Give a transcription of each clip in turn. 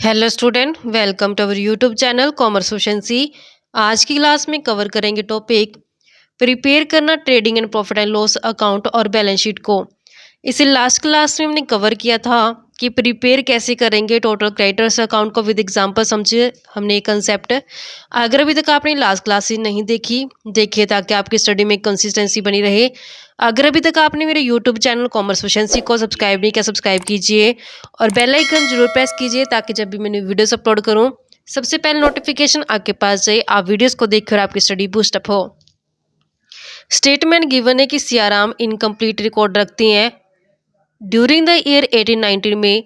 Hello student, welcome to our YouTube channel commerce efficiency. आज की class में cover करेंगे टॉपिक प्रिपेयर करना trading and profit and loss account और balance sheet को। इसे लास्ट क्लास में हमने कवर किया था कि प्रिपेयर कैसे करेंगे टोटल क्रेडिटर्स अकाउंट को विद एग्जांपल समझे हमने एक कंसेप्ट। अगर अभी तक आपने लास्ट क्लासेस नहीं देखी, देखिए ताकि आपकी स्टडी में कंसिस्टेंसी बनी रहे। अगर अभी तक आपने मेरे यूट्यूब चैनल कॉमर्स एफिशिएंसी को सब्सक्राइब नहीं किया, सब्सक्राइब कीजिए और बेल आइकन जरूर प्रेस कीजिए ताकि जब भी मैंने वीडियोस अपलोड करूँ सबसे पहले नोटिफिकेशन आपके पास जाए, आप वीडियोस को देखकर आपकी स्टडी बूस्ट अप हो। स्टेटमेंट गिवन है कि सियाराम इनकम्प्लीट रिकॉर्ड रखती हैं। ड्यूरिंग द ईयर 1819 में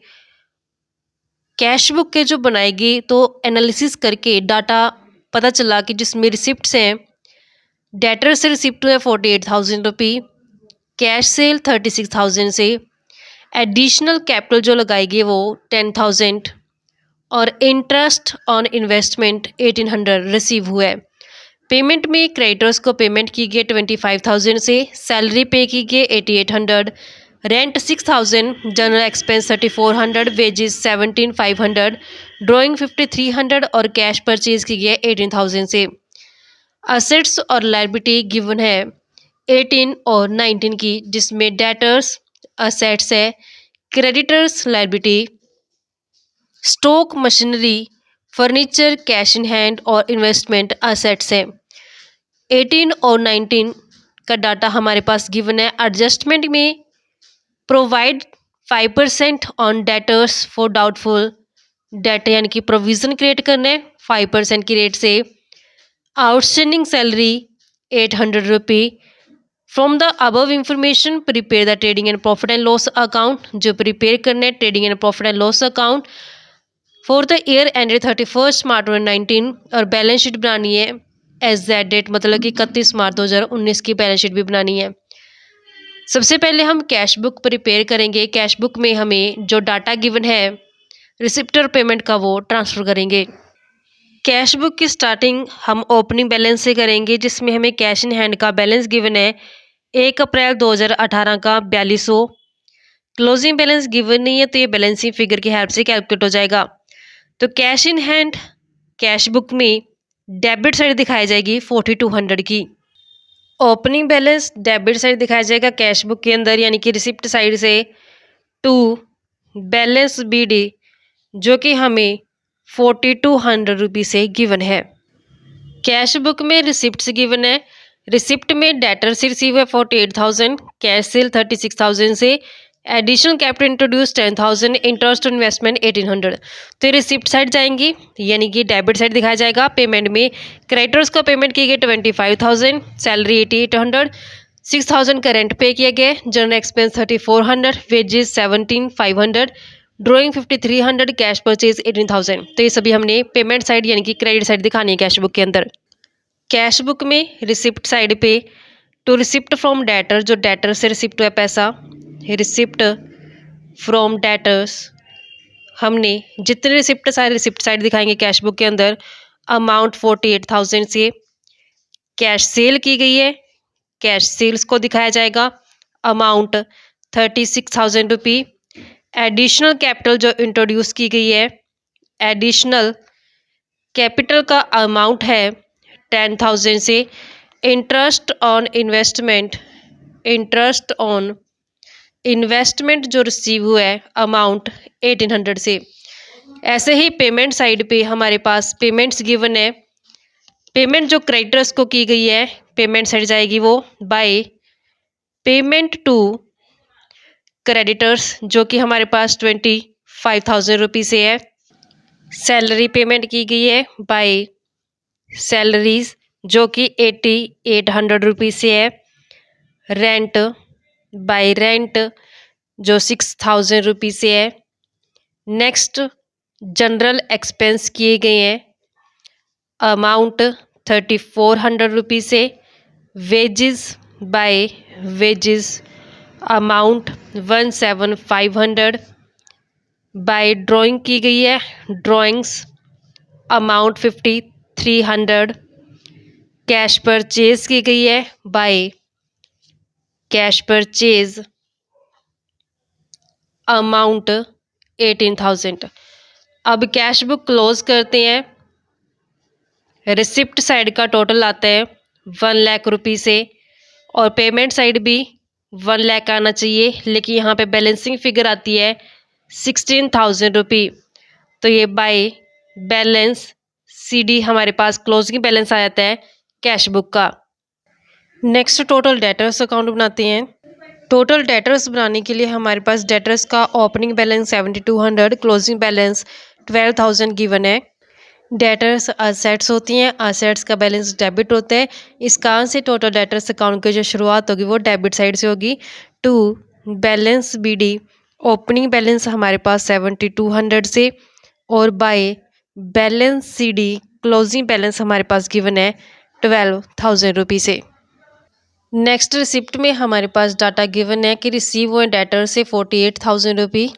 कैश बुक के जो बनाएगी तो एनालिसिस करके डाटा पता चला कि जिसमें रिसिप्ट्स हैं, डेटर से रिसिप्ट है 48,000 रुपी, कैश सेल 36,000 से, एडिशनल कैपिटल जो लगाएगी वो 10,000 और इंटरेस्ट ऑन इन्वेस्टमेंट 1800 रिसीव हुआ है। पेमेंट में क्रेडिटर्स को पेमेंट की गई 25,000 से, सैलरी पे की गई 8800, rent 6,000, general expense 3400, wages 17,500, drawing 5300 और कैश परचेज की गई 18,000 से। असेट्स और लायबिलिटी गिवन है 18 और 19 की, जिसमें डेटर्स असेट्स है, creditors liability, stock machinery, furniture cash in hand और इन्वेस्टमेंट असेट्स हैं। 18 और 19 का डाटा हमारे पास गिवन है। एडजस्टमेंट में provide 5% on debtors for doubtful debt, यानी कि प्रोविजन क्रिएट करना है 5% की रेट से। Outstanding salary 800 rupee. From the above information prepare the trading and profit and loss account, जो प्रिपेयर करना है trading and profit and loss account for the year ended 31 मार्च 2019 और बैलेंस शीट बनानी है एज दैट डेट, मतलब कि 31 मार्च 2019 की balance sheet भी बनानी है। सबसे पहले हम कैश बुक प्रिपेयर करेंगे। कैश बुक में हमें जो डाटा गिवन है रिसिप्ट और पेमेंट का वो ट्रांसफ़र करेंगे। कैश बुक की स्टार्टिंग हम ओपनिंग बैलेंस से करेंगे, जिसमें हमें कैश इन हैंड का बैलेंस गिवन है 1 अप्रैल 2018 का 4200। क्लोजिंग बैलेंस गिवन नहीं है तो ये बैलेंसिंग फिगर की हेल्प से कैलकुलेट हो जाएगा। तो cash in hand cash book में डेबिट साइड दिखाई जाएगी 4200 की। ओपनिंग बैलेंस डेबिट साइड दिखाया जाएगा कैश बुक के अंदर, यानी कि रिसिप्ट साइड से, टू बैलेंस BD जो कि हमें 4200 रुपी से गिवन है। कैश बुक में रिसिप्ट गिवन है। रिसिप्ट में डेटर से रिसीव है 48,000, कैश सेल 36,000 से, additional capital introduce 10,000, interest investment 1800। तो रिसिप्ट साइड जाएंगी, यानी कि डेबिट साइड दिखाया जाएगा। पेमेंट में क्रेडिटर्स को पेमेंट की गई 25,000, सैलरी 8800, 6,000 करेंट पे किया गया, general expense 3400, wages 17,500, drawing 5300, cash purchase 18,000। तो ये सभी हमने पेमेंट साइड यानी कि क्रेडिट साइड दिखानी है कैश बुक के अंदर। कैश बुक में रिसिप्ट साइड पे टू रिसिप्ट फ्रॉम डेटर, जो डेटर से रिसिप्ट हुआ पैसा, रिसिप्ट फ्रॉम डेटर्स, हमने जितने रिसिप्ट सारे रिसिप्ट साइड दिखाएंगे कैश बुक के अंदर। अमाउंट 48,000 से कैश सेल की गई है, कैश सेल्स को दिखाया जाएगा अमाउंट 36,000 रुपी। एडिशनल कैपिटल जो इंट्रोड्यूस की गई है, एडिशनल कैपिटल का अमाउंट है 10,000 से। Interest on investment, interest on investment जो रिसीव हुआ है अमाउंट 1800 से। ऐसे ही पेमेंट साइड पे हमारे पास पेमेंट्स गिवन है। पेमेंट जो क्रेडिटर्स को की गई है, पेमेंट साइड जाएगी वो बाय पेमेंट टू क्रेडिटर्स, जो कि हमारे पास 25,000 रुपी से है। सैलरी पेमेंट की गई है बाय सैलरीज, जो कि 8800 रुपी से है। रेंट बाय रेंट जो 6,000 रुपी से है। नेक्स्ट जनरल एक्सपेंस किए गए हैं अमाउंट 3400 रुपी से। Wages by wages amount 17,500। By drawing की गई है, ड्राइंग्स अमाउंट 5300। कैश परचेज की गई है बाय कैश परचेज अमाउंट 18,000। अब कैश बुक क्लोज करते हैं। रिसिप्ट साइड का टोटल आता है 1 लाख रुपये से और पेमेंट साइड भी 1 लाख आना चाहिए, लेकिन यहाँ पे बैलेंसिंग फिगर आती है 16,000 रुपये। तो ये बाय बैलेंस सीडी हमारे पास क्लोजिंग बैलेंस आ जाता है कैश बुक का। नेक्स्ट टोटल डेटर्स अकाउंट बनाते हैं। टोटल डेटर्स बनाने के लिए हमारे पास डेटर्स का opening balance 7200, closing balance 12,000 given है। डेटर्स असेट्स होती हैं, असेट्स का बैलेंस डेबिट होता है। इस कारण से टोटल डेटर्स अकाउंट की जो शुरुआत होगी वो डेबिट साइड से होगी। To balance BD opening balance हमारे पास 7200 से और by balance CD closing balance हमारे पास गिवन है 12,000 रुपये से। नेक्स्ट रिसिप्ट में हमारे पास डाटा गिवन है कि रिसीव हुए डेटर से 48,000 रुपये।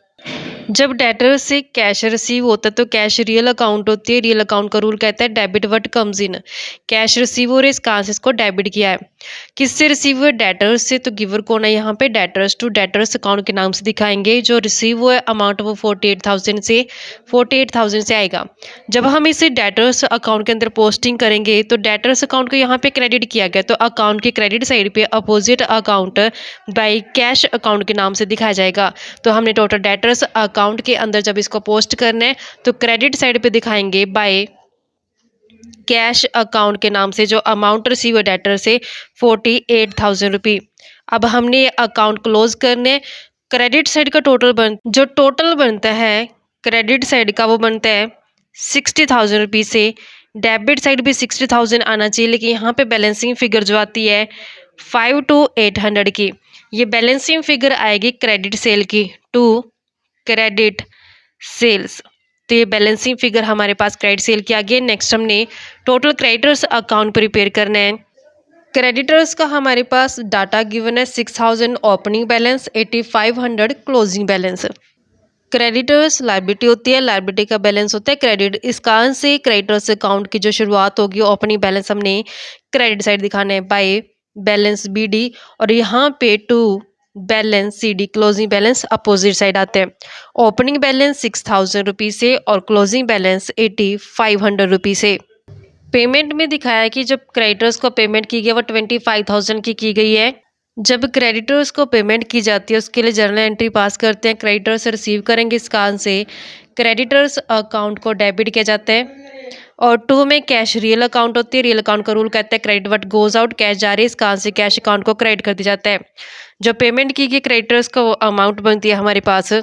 जब डेटर से कैश रिसीव होता है तो कैश रियल अकाउंट होती है। रियल अकाउंट का रूल कहता है debit what comes in. Cash receive हो रहे इस कारण से इसको डेबिट किया है। किससे रिसीव हुए? डेटर्स से। तो गिवर कौन है यहाँ पे? डेटर्स टू डेटर्स अकाउंट के नाम से दिखाएंगे। जो रिसीव हुआ अमाउंट वो 48,000 से आएगा। जब हम इसे डेटर्स अकाउंट के अंदर पोस्टिंग करेंगे तो डेटर्स अकाउंट को यहाँ पे क्रेडिट किया गया, तो अकाउंट के क्रेडिट साइड पे opposite account by cash account के नाम से दिखाया जाएगा। तो हमने टोटल डेटर्स अकाउंट के अंदर जब इसको पोस्ट करना है तो क्रेडिट साइड पे दिखाएंगे बाय कैश अकाउंट के नाम से। जो अमाउंट रिसीव है डेटर से 48,000 रुपये। अब हमने अकाउंट क्लोज करने। क्रेडिट साइड का जो टोटल बनता है क्रेडिट साइड का वो बनता है 60,000 रुपये से। डेबिट साइड भी 60,000 आना चाहिए, लेकिन यहाँ पे बैलेंसिंग फिगर जो आती है 5 to 800 की, ये बैलेंसिंग फिगर आएगी क्रेडिट सेल की टू क्रेडिट सेल्स। तो ये बैलेंसिंग फिगर हमारे पास क्रेडिट सेल की आ गई। नेक्स्ट हमने टोटल क्रेडिटर्स अकाउंट प्रिपेयर करना है। क्रेडिटर्स का हमारे पास डाटा गिवन है 6,000 opening balance, 8,500 closing balance. Creditors liability होती है, लायबिलिटी का बैलेंस होता है क्रेडिट। इस कारण से क्रेडिटर्स अकाउंट की जो शुरुआत होगी ओपनिंग बैलेंस हमने क्रेडिट साइड दिखाना है बाय बैलेंस बीडी, और यहाँ पे to balance CD closing balance opposite side आते हैं। ओपनिंग बैलेंस 6,000 रुपये से और क्लोजिंग बैलेंस 8,500 रुपये से। पेमेंट में दिखाया है कि जब क्रेडिटर्स को पेमेंट की गई वो 25,000 की गई है। जब क्रेडिटर्स को पेमेंट की जाती है उसके लिए जर्नल एंट्री पास करते हैं। क्रेडिटर्स रिसीव करेंगे, इस कारण से क्रेडिटर्स अकाउंट को डेबिट किया जाता है। और टू में कैश रियल अकाउंट होती है। रियल अकाउंट का रूल कहता है credit what goes out, cash जा रही है इस कारण से कैश अकाउंट को क्रेडिट कर दिया जाता है। जो पेमेंट की गई क्रेडिटर्स को अमाउंट बनती है हमारे पास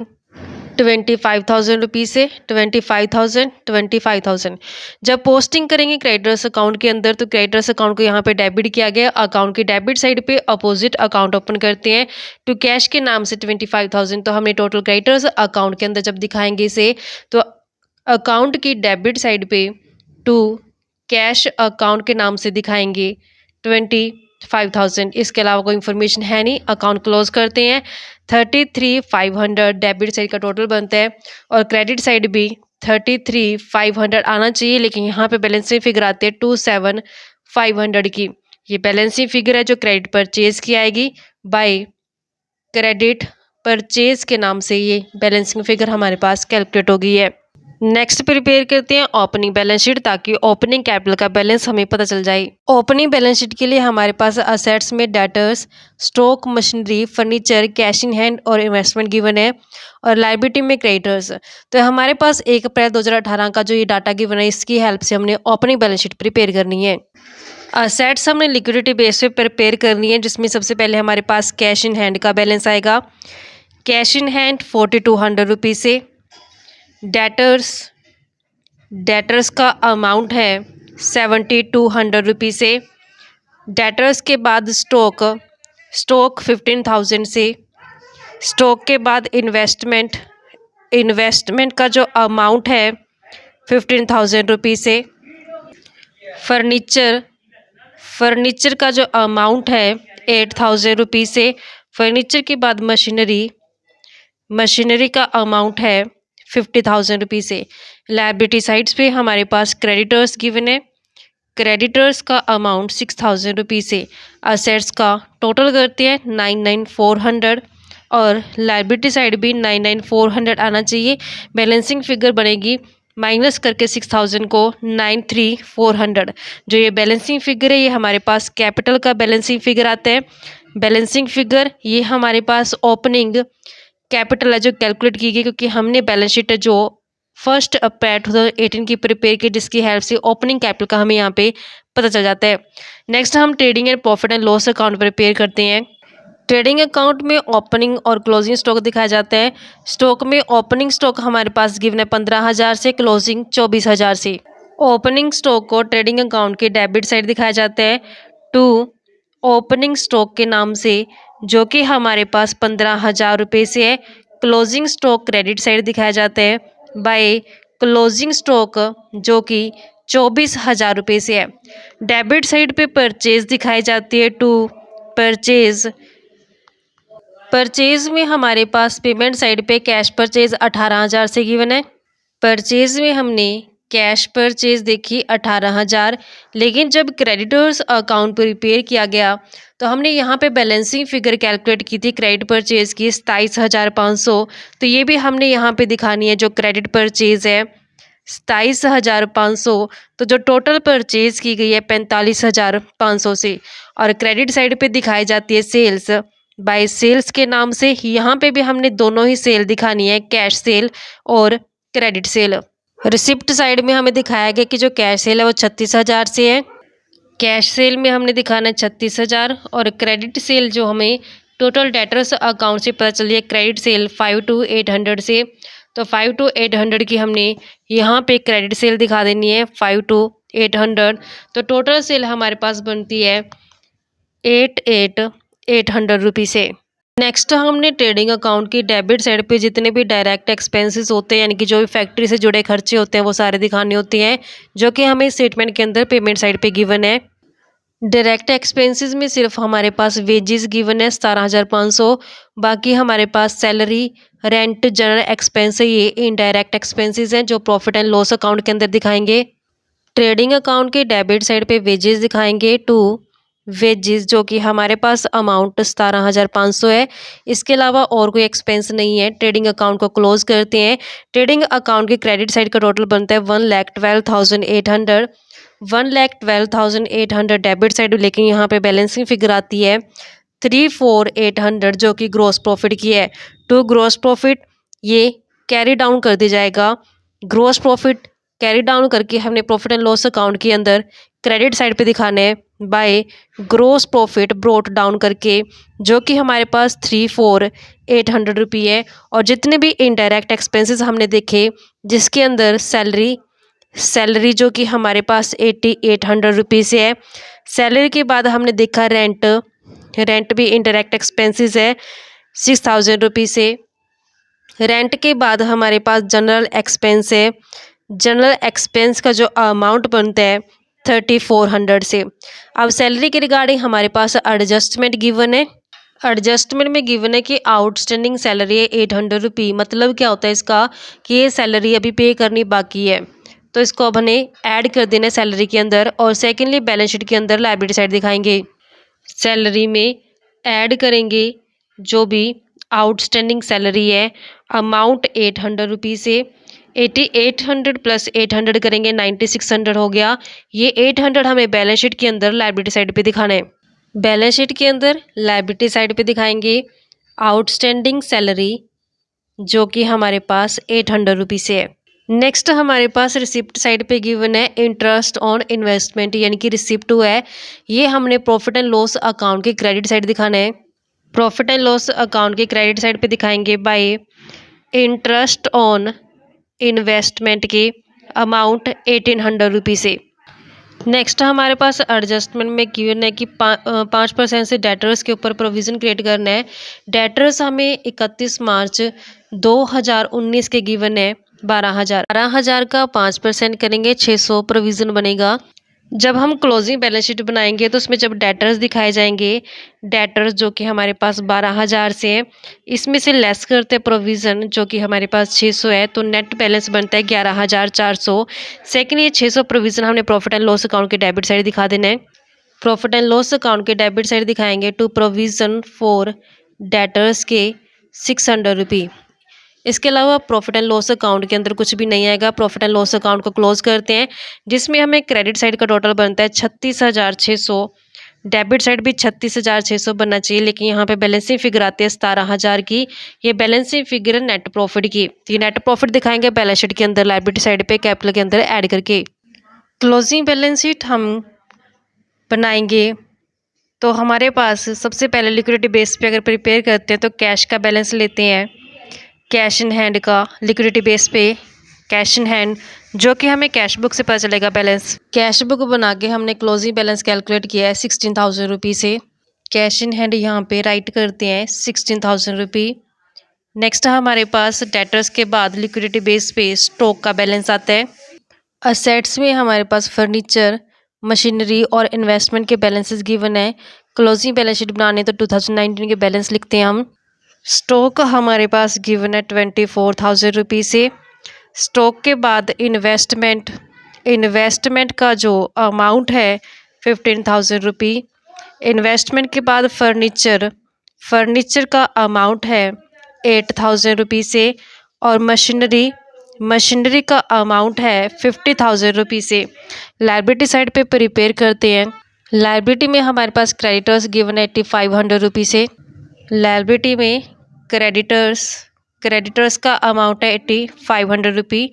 25,000 रुपये से। 25,000। जब पोस्टिंग करेंगे क्रेडिटर्स अकाउंट के अंदर तो क्रेडिटर्स अकाउंट को यहाँ पे डेबिट किया गया। अकाउंट की डेबिट साइड पे अपोजिट अकाउंट ओपन करते हैं टू कैश के नाम से 25,000। तो हमने टोटल क्रेडिटर्स अकाउंट के अंदर जब दिखाएंगे इसे तो अकाउंट की डेबिट साइड पे टू कैश अकाउंट के नाम से दिखाएंगे 25,000। इसके अलावा कोई इन्फॉर्मेशन है नहीं। अकाउंट क्लोज करते हैं। 33,500 डेबिट साइड का टोटल बनता है और क्रेडिट साइड भी 33,500 आना चाहिए, लेकिन यहाँ पे बैलेंसिंग फिगर आती है 27,500 की। ये बैलेंसिंग फिगर है जो क्रेडिट परचेज की आएगी बाय क्रेडिट परचेज के नाम से। ये बैलेंसिंग फिगर हमारे पास कैलकुलेट हो गई है। नेक्स्ट प्रिपेयर करते हैं ओपनिंग बैलेंस शीट, ताकि ओपनिंग कैपिटल का बैलेंस हमें पता चल जाए। ओपनिंग बैलेंस शीट के लिए हमारे पास असेट्स में debtors, stock, machinery, furniture, cash in hand और इन्वेस्टमेंट गिवन है, और लायबिलिटी में क्रेडिटर्स। तो हमारे पास 1 अप्रैल 2018 का जो ये डाटा गिवन है इसकी हेल्प से हमने ओपनिंग बैलेंस शीट प्रिपेयर करनी है। असेट्स हमने लिक्विडिटी बेस पे प्रिपेयर करनी है, जिसमें सबसे पहले हमारे पास कैश इन हैंड का बैलेंस आएगा। कैश इन हैंड 4,200 रुपये से। डेटर्स का अमाउंट है 7,200 रुपये से। डेटर्स के बाद स्टॉक 15,000 से। स्टॉक के बाद इन्वेस्टमेंट का जो अमाउंट है 15,000 रुपये से। फर्नीचर का जो अमाउंट है 8,000 रुपये से। फर्नीचर के बाद मशीनरी का अमाउंट है 50,000 रुपये से। लायबिलिटी साइड्स पे हमारे पास क्रेडिटर्स गिवन है। क्रेडिटर्स का अमाउंट 6,000 रुपये से। असेट्स का टोटल करते हैं 99,400 और लायबिलिटी साइड भी 99,400 आना चाहिए। बैलेंसिंग फिगर बनेगी माइनस करके 6000 को 93,400, जो ये बैलेंसिंग फिगर है ये हमारे पास कैपिटल का बैलेंसिंग फिगर आता है। बैलेंसिंग फिगर ये हमारे पास ओपनिंग कैपिटल है जो कैलकुलेट की गई, क्योंकि हमने बैलेंस शीट जो 1 अप्रैल 2018 की प्रिपेयर की, जिसकी हेल्प से ओपनिंग कैपिटल का हमें यहाँ पे पता चल जाता है। नेक्स्ट हम trading and profit and loss account prepare करते हैं। ट्रेडिंग अकाउंट में ओपनिंग और क्लोजिंग स्टॉक दिखाया जाता है। स्टॉक में ओपनिंग स्टॉक हमारे पास गिवन है 15,000 से, क्लोजिंग 24,000 से। ओपनिंग स्टॉक को ट्रेडिंग अकाउंट के डेबिट साइड दिखाया जाता है टू ओपनिंग स्टॉक के नाम से, जो कि हमारे पास 15,000 रुपये से है। क्लोजिंग स्टॉक क्रेडिट साइड दिखाया जाता है बाय क्लोजिंग स्टॉक, जो कि 24,000 रुपये से है। डेबिट साइड पे परचेज दिखाई जाती है टू परचेज। परचेज में हमारे पास पेमेंट साइड पे कैश परचेज 18,000 से गिवन है। परचेज में हमने कैश परचेज देखी 18,000, लेकिन जब क्रेडिटर्स अकाउंट प्रिपेयर किया गया तो हमने यहाँ पे बैलेंसिंग फिगर कैलकुलेट की थी क्रेडिट परचेज की 27,500। तो ये भी हमने यहाँ पे दिखानी है जो क्रेडिट परचेज है 27,500। तो जो टोटल परचेज की गई है 45,500 से। और क्रेडिट साइड पे दिखाई जाती है सेल्स बाय सेल्स के नाम से। यहाँ पे भी हमने दोनों ही सेल दिखानी है, कैश सेल और क्रेडिट सेल। रिसिप्ट साइड में हमें दिखाया गया कि जो कैश सेल है वो 36,000 से है। कैश सेल में हमने दिखाना है 36,000, और क्रेडिट सेल जो हमें टोटल डेटर्स अकाउंट से पता चली है क्रेडिट सेल 5 to 800 से। तो 5 to 800 की हमने यहाँ पे क्रेडिट सेल दिखा देनी है 5 to 800। तो टोटल सेल हमारे पास बनती है 8,800 रुपये से। नेक्स्ट हमने ट्रेडिंग अकाउंट की डेबिट साइड पे जितने भी डायरेक्ट एक्सपेंसेस होते हैं, यानी कि जो भी फैक्ट्री से जुड़े खर्चे होते हैं, वो सारे दिखाने होते हैं, जो कि हमें स्टेटमेंट के अंदर पेमेंट साइड पे गिवन है। डायरेक्ट एक्सपेंसेस में सिर्फ हमारे पास वेजेस गिवन है 17,500। बाकी हमारे पास सैलरी, रेंट, जनरल एक्सपेंस है, ये इनडायरेक्ट एक्सपेंसेस हैं जो प्रॉफिट एंड लॉस अकाउंट के अंदर दिखाएंगे। ट्रेडिंग अकाउंट के डेबिट साइड पे वेजेस दिखाएंगे टू वेजेस, जो कि हमारे पास अमाउंट 17,500 है। इसके अलावा और कोई एक्सपेंस नहीं है। ट्रेडिंग अकाउंट को क्लोज करते हैं। ट्रेडिंग अकाउंट के क्रेडिट साइड का टोटल बनता है 1,12,800। 1,12,800 डेबिट साइड, लेकिन यहाँ पे बैलेंसिंग फिगर आती है 3,4,800, जो कि ग्रॉस प्रॉफिट की है। टू ग्रॉस प्रॉफिट ये कैरी डाउन कर दिया जाएगा। ग्रॉस प्रॉफिट कैरी डाउन करके हमने प्रॉफिट एंड लॉस अकाउंट के अंदर क्रेडिट साइड पे दिखाने हैं by gross profit brought down करके, जो कि हमारे पास 3,4,800 रुपये है। और जितने भी इनडायरेक्ट एक्सपेंसेस हमने देखे, जिसके अंदर सैलरी जो कि हमारे पास 8,800 रुपये से है। सैलरी के बाद हमने देखा रेंट भी इनडायरेक्ट एक्सपेंसेस है 6,000 रुपये से। रेंट के बाद हमारे पास जनरल एक्सपेंस है। जनरल एक्सपेंस का जो अमाउंट बनता है 3,400 से। अब सैलरी के रिगार्डिंग हमारे पास एडजस्टमेंट गिवन है। एडजस्टमेंट में गिवन है कि आउटस्टैंडिंग सैलरी है 800 रुपये। मतलब क्या होता है इसका कि ये सैलरी अभी पे करनी बाकी है, तो इसको अब हमें ऐड कर देना है सैलरी के अंदर। और सेकेंडली बैलेंस शीट के अंदर लायबिलिटी साइड दिखाएंगे। सैलरी में ऐड करेंगे जो भी आउटस्टैंडिंग सैलरी है, अमाउंट 800 रुपये से। 8,800 प्लस 800 करेंगे 9,600 हो गया। ये 800 हमें बैलेंस शीट के अंदर लायबिलिटी साइड पे दिखाना है। बैलेंस शीट के अंदर लायबिलिटी साइड पे दिखाएंगे आउटस्टैंडिंग सैलरी, जो कि हमारे पास 800 रुपये से है। नेक्स्ट हमारे पास रिसिप्ट साइड पे गिवन है इंटरेस्ट ऑन इन्वेस्टमेंट, यानी कि रिसिप्ट है। ये हमने प्रॉफिट एंड लॉस अकाउंट के क्रेडिट साइड दिखाना है। प्रॉफिट एंड लॉस अकाउंट के क्रेडिट साइड पे दिखाएंगे बाय इंटरेस्ट ऑन इन्वेस्टमेंट के अमाउंट 1,800 रुपये से। नेक्स्ट हमारे पास एडजस्टमेंट में गिवन है कि 5% से डेटर्स के ऊपर प्रोविज़न क्रिएट करना है। डेटर्स हमें 31 मार्च 2019 के गिवन है 12,000 का 5% करेंगे 600 प्रोविज़न बनेगा। जब हम क्लोजिंग बैलेंस शीट बनाएंगे तो उसमें जब डेटर्स दिखाए जाएंगे, डेटर्स जो कि हमारे पास 12,000 से है, इसमें से लेस करते हैं प्रोविज़न जो कि हमारे पास 600 है, तो नेट बैलेंस बनता है 11,400। सेकेंड ये 600 प्रोविज़न हमने प्रॉफिट एंड लॉस अकाउंट के डेबिट साइड दिखा देना है। प्रॉफिट एंड लॉस अकाउंट के डेबिट साइड दिखाएंगे टू प्रोविज़न फॉर डेटर्स के 600 रुपये। इसके अलावा प्रॉफिट एंड लॉस अकाउंट के अंदर कुछ भी नहीं आएगा। प्रॉफिट एंड लॉस अकाउंट को क्लोज करते हैं, जिसमें हमें क्रेडिट साइड का टोटल बनता है 36,600, डेबिट साइड भी 36,600 बनना चाहिए, लेकिन यहाँ पे बैलेंसिंग फिगर आती है 17,000 की। ये बैलेंसिंग फिगर है नेट प्रॉफिट की। तो ये नेट प्रॉफिट दिखाएंगे बैलेंस शीट के अंदर लायबिलिटी साइड पे कैपिटल के अंदर ऐड करके। क्लोजिंग बैलेंस शीट हम बनाएंगे तो हमारे पास सबसे पहले लिक्विडिटी बेस पे अगर प्रिपेयर करते हैं तो कैश का बैलेंस लेते हैं, कैश इन हैंड का लिक्विडिटी बेस पे कैश इन हैंड, जो कि हमें कैश बुक से पता चलेगा बैलेंस। कैश बुक बना के हमने क्लोजिंग बैलेंस कैलकुलेट किया है 16,000 रुपी से। कैश इन हैंड यहाँ पे राइट करते हैं 16,000 रुपी। नेक्स्ट हमारे पास डेटर्स के बाद लिक्विडिटी बेस पे स्टॉक का बैलेंस आता है। असेट्स में हमारे पास फर्नीचर, मशीनरी और इन्वेस्टमेंट के बैलेंसेस गिवन है। क्लोजिंग बैलेंस शीट बनाने तो 2019 के बैलेंस लिखते हैं हम। स्टॉक हमारे पास गिवन है 24,000 रुपी से। स्टॉक के बाद इन्वेस्टमेंट का जो अमाउंट है 15,000 रुपी। इन्वेस्टमेंट के बाद फर्नीचर का अमाउंट है 8,000 रुपी से, और मशीनरी का अमाउंट है 50,000 रुपी से। लायबिलिटी साइड पे प्रिपेयर करते हैं। लायबिलिटी में हमारे पास क्रेडिटर्स गिवन है 8,500 रुपी से। लायबिलिटी में क्रेडिटर्स का अमाउंट है 8,500 रुपी।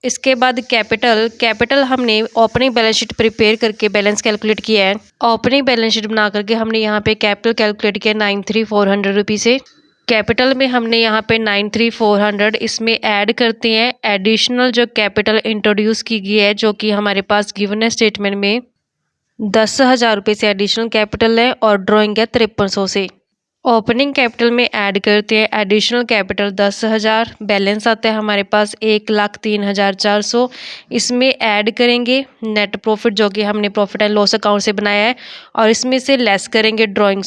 इसके बाद कैपिटल हमने ओपनिंग बैलेंस शीट प्रिपेयर करके बैलेंस कैलकुलेट किया है। ओपनिंग बैलेंस शीट बना करके हमने यहाँ पे कैपिटल कैलकुलेट किया 93,400 रुपी से। कैपिटल में हमने यहाँ पे 93,400 इसमें ऐड करते हैं एडिशनल जो कैपिटल इंट्रोड्यूस की गई है, जो कि हमारे पास गिवन है स्टेटमेंट में 10,000 रुपये से एडिशनल कैपिटल है, और ड्राइंग है 5300 से। ओपनिंग कैपिटल में ऐड करते हैं एडिशनल कैपिटल 10,000, बैलेंस आता है हमारे पास 1,03,400। इसमें ऐड करेंगे नेट प्रॉफिट जो कि हमने प्रॉफिट एंड लॉस अकाउंट से बनाया है, और इसमें से लेस करेंगे ड्राइंग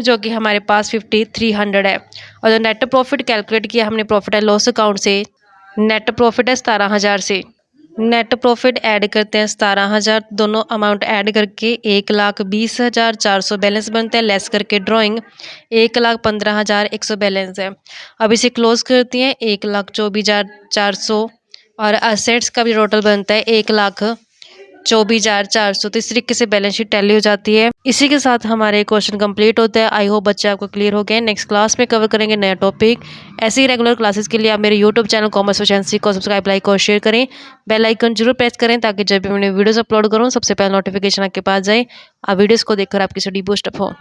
जो कि हमारे पास 5,300 है। और जो नेट प्रॉफिट कैलकुलेट किया हमने प्रॉफिट एंड लॉस अकाउंट से, नेट प्रॉफिट है 17,000 से। नेट प्रॉफिट ऐड करते हैं 17,000, दोनों अमाउंट ऐड करके 1,20,400 बैलेंस बनता है, लेस करके ड्राइंग 1,15,100 बैलेंस है। अब इसे क्लोज करती हैं 1,24,400, और असेट्स का भी टोटल बनता है 1,24,400। तो इस तरीके से बैलेंस शीट टैली हो जाती है। इसी के साथ हमारे क्वेश्चन कंप्लीट होता है। आई होप बच्चे आपको क्लियर हो गए। नेक्स्ट क्लास में कवर करेंगे नया टॉपिक। ऐसे ही रेगुलर क्लासेस के लिए आप मेरे यूट्यूब चैनल कॉमर्स एफिशिएंसी को सब्सक्राइब, लाइक और शेयर करें। बेल आइकन जरूर प्रेस करें ताकि जब भी मैंने वीडियोस अपलोड करूँ सबसे पहले नोटिफिकेशन आपके पास जाए। आप वीडियोस को देखकर आपकी स्टडी बूस्ट अप हो।